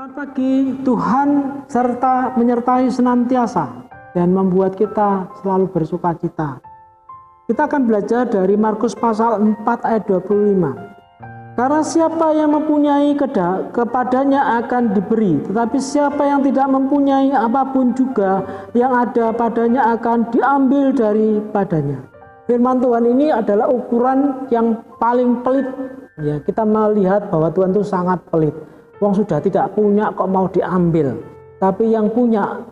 Selamat pagi, Tuhan menyertai senantiasa dan membuat kita selalu bersukacita. Kita akan belajar dari Markus pasal 4 ayat 25. Karena siapa yang mempunyai kepadanya akan diberi, tetapi siapa yang tidak mempunyai apapun juga yang ada padanya akan diambil daripadanya. Firman Tuhan ini adalah ukuran yang paling pelit. Ya, kita melihat bahwa Tuhan itu sangat pelit. Wong sudah tidak punya kok mau diambil, tapi yang punya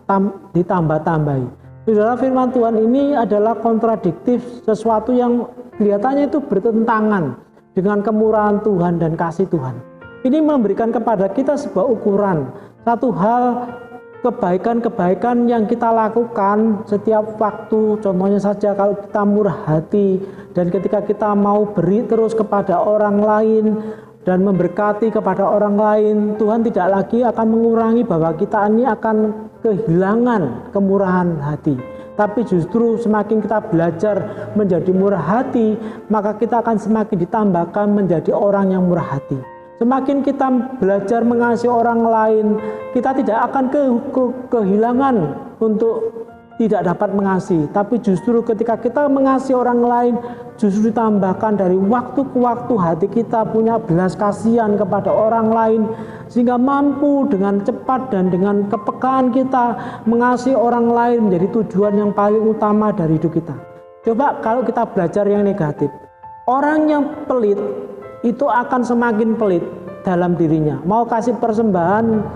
ditambah-tambahi. Saudara, firman Tuhan ini adalah kontradiktif, sesuatu yang kelihatannya itu bertentangan dengan kemurahan Tuhan dan kasih Tuhan. Ini memberikan kepada kita sebuah ukuran, satu hal kebaikan-kebaikan yang kita lakukan setiap waktu. Contohnya saja kalau kita murah hati dan ketika kita mau beri terus kepada orang lain dan memberkati kepada orang lain, Tuhan tidak lagi akan mengurangi bahwa kita ini akan kehilangan kemurahan hati. Tapi justru semakin kita belajar menjadi murah hati, maka kita akan semakin ditambahkan menjadi orang yang murah hati. Semakin kita belajar mengasihi orang lain, kita tidak akan kehilangan untuk tidak dapat mengasihi, tapi justru ketika kita mengasihi orang lain, justru ditambahkan dari waktu ke waktu hati kita punya belas kasihan kepada orang lain, sehingga mampu dengan cepat dan dengan kepekaan kita mengasihi orang lain menjadi tujuan yang paling utama dari hidup kita. Coba kalau kita belajar yang negatif, orang yang pelit itu akan semakin pelit dalam dirinya. Mau kasih persembahan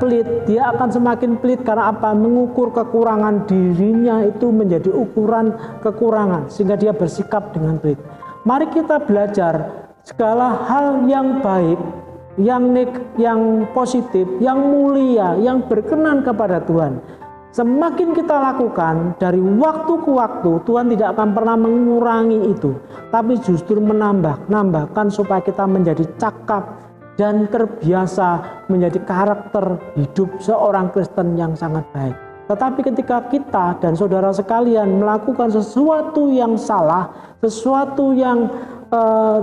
pelit, dia akan semakin pelit karena apa? Mengukur kekurangan dirinya itu menjadi ukuran kekurangan, sehingga dia bersikap dengan pelit. Mari kita belajar segala hal yang baik, yang positif, yang mulia, yang berkenan kepada Tuhan. Semakin kita lakukan dari waktu ke waktu, Tuhan tidak akan pernah mengurangi itu, tapi justru menambahkan supaya kita menjadi cakap dan terbiasa menjadi karakter hidup seorang Kristen yang sangat baik. Tetapi ketika kita dan saudara sekalian melakukan sesuatu yang salah, sesuatu yang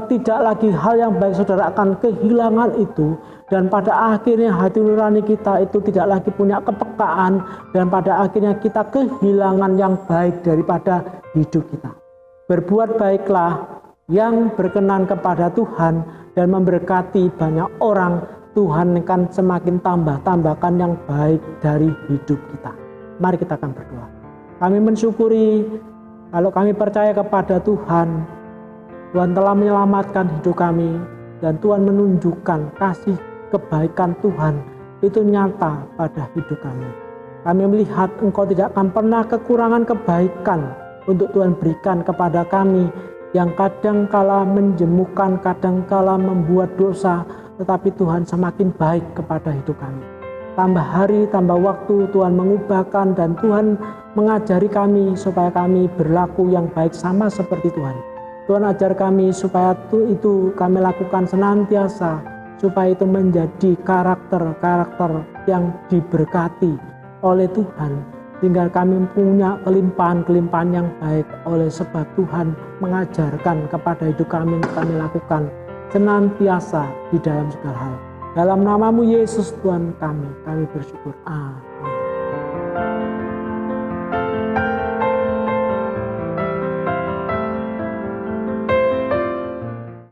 tidak lagi hal yang baik, saudara akan kehilangan itu. Dan pada akhirnya hati nurani kita itu tidak lagi punya kepekaan, dan pada akhirnya kita kehilangan yang baik daripada hidup kita. Berbuat baiklah yang berkenan kepada Tuhan dan memberkati banyak orang. Tuhan akan semakin tambahkan yang baik dari hidup kita. Mari kita akan berdoa. Kami mensyukuri kalau kami percaya kepada Tuhan, Tuhan telah menyelamatkan hidup kami, dan Tuhan menunjukkan kasih kebaikan Tuhan itu nyata pada hidup kami. Kami melihat Engkau tidak akan pernah kekurangan kebaikan untuk Tuhan berikan kepada kami, yang kadangkala menjemukan, kadangkala membuat dosa, tetapi Tuhan semakin baik kepada hidup kami. Tambah hari, tambah waktu, Tuhan mengubahkan dan Tuhan mengajari kami supaya kami berlaku yang baik sama seperti Tuhan. Tuhan ajar kami supaya itu kami lakukan senantiasa, supaya itu menjadi karakter-karakter yang diberkati oleh Tuhan, sehingga kami punya kelimpahan-kelimpahan yang baik oleh sebab Tuhan mengajarkan kepada hidup kami untuk kami lakukan senantiasa di dalam segala hal. Dalam namamu Yesus Tuhan kami bersyukur. Amin.